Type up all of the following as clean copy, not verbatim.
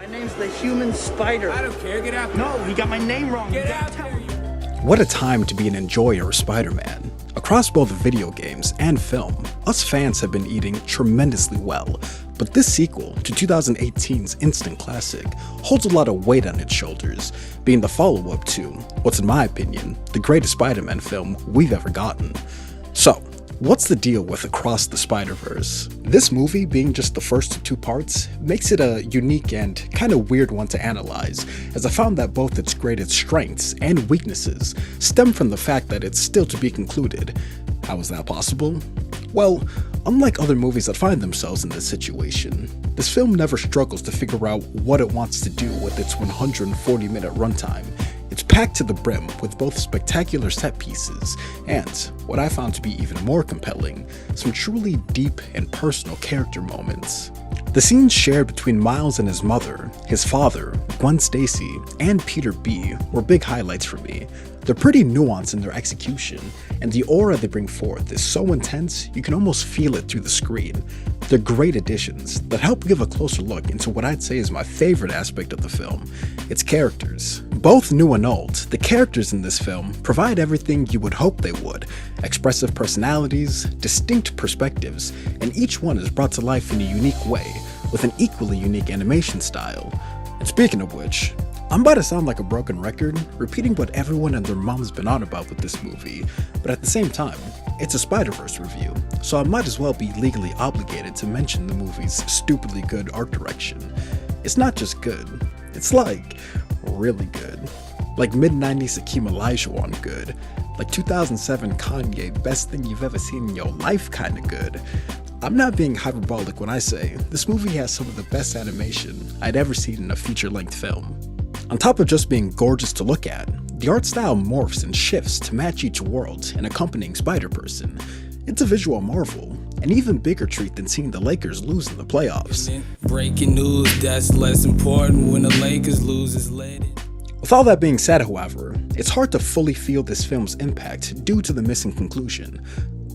name's the Human Spider. I don't care, get out there. No, he got my name wrong. Get out there. What a time to be an enjoyer of Spider-Man. Across both video games and film, us fans have been eating tremendously well, but this sequel to 2018's instant classic holds a lot of weight on its shoulders, being the follow-up to what's in my opinion the greatest Spider-Man film we've ever gotten. So, what's the deal with Across the Spider-Verse? This movie, being just the first of two parts, makes it a unique and kind of weird one to analyze, as I found that both its greatest strengths and weaknesses stem from the fact that it's still to be concluded. How is that possible? Well, unlike other movies that find themselves in this situation, this film never struggles to figure out what it wants to do with its 140-minute runtime. It's packed to the brim with both spectacular set pieces and, what I found to be even more compelling, some truly deep and personal character moments. The scenes shared between Miles and his mother, his father, Gwen Stacy, and Peter B were big highlights for me. They're pretty nuanced in their execution, and the aura they bring forth is so intense you can almost feel it through the screen. They're great additions that help give a closer look into what I'd say is my favorite aspect of the film, its characters. Both new and old, the characters in this film provide everything you would hope they would: expressive personalities, distinct perspectives, and each one is brought to life in a unique way, with an equally unique animation style. And speaking of which, I'm about to sound like a broken record, repeating what everyone and their mom's been on about with this movie, but at the same time, it's a Spider-Verse review, so I might as well be legally obligated to mention the movie's stupidly good art direction. It's not just good, it's like, really good. Like mid-90s Akeem Olajuwon good, like 2007 Kanye best thing you've ever seen in your life kinda good. I'm not being hyperbolic when I say this movie has some of the best animation I'd ever seen in a feature-length film. On top of just being gorgeous to look at, the art style morphs and shifts to match each world and accompanying Spider-Person. It's a visual marvel, an even bigger treat than seeing the Lakers lose in the playoffs. Breaking news, that's less important when the Lakers lose is led. With all that being said, however, it's hard to fully feel this film's impact due to the missing conclusion.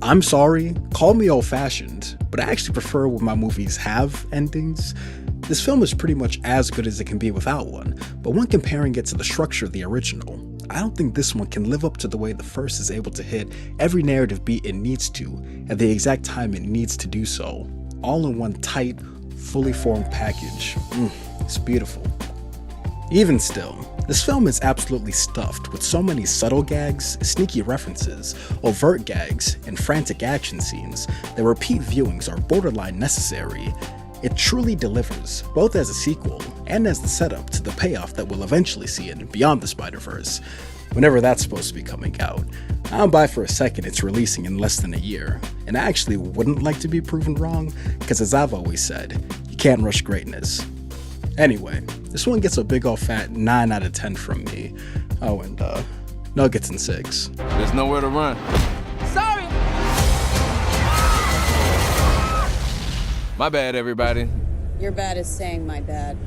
I'm sorry, call me old-fashioned, but I actually prefer when my movies have endings. This film is pretty much as good as it can be without one, but when comparing it to the structure of the original, I don't think this one can live up to the way the first is able to hit every narrative beat it needs to, at the exact time it needs to do so, all in one tight, fully formed package. It's beautiful. Even still, this film is absolutely stuffed with so many subtle gags, sneaky references, overt gags, and frantic action scenes that repeat viewings are borderline necessary. It truly delivers, both as a sequel and as the setup to the payoff that we'll eventually see in Beyond the Spider-Verse, whenever that's supposed to be coming out. I don't buy for a second it's releasing in less than a year, and I actually wouldn't like to be proven wrong, because as I've always said, you can't rush greatness. Anyway, this one gets a big ol' fat 9 out of 10 from me. Oh, and nuggets and 6. There's nowhere to run. Sorry! My bad, everybody. Your bad is saying my bad.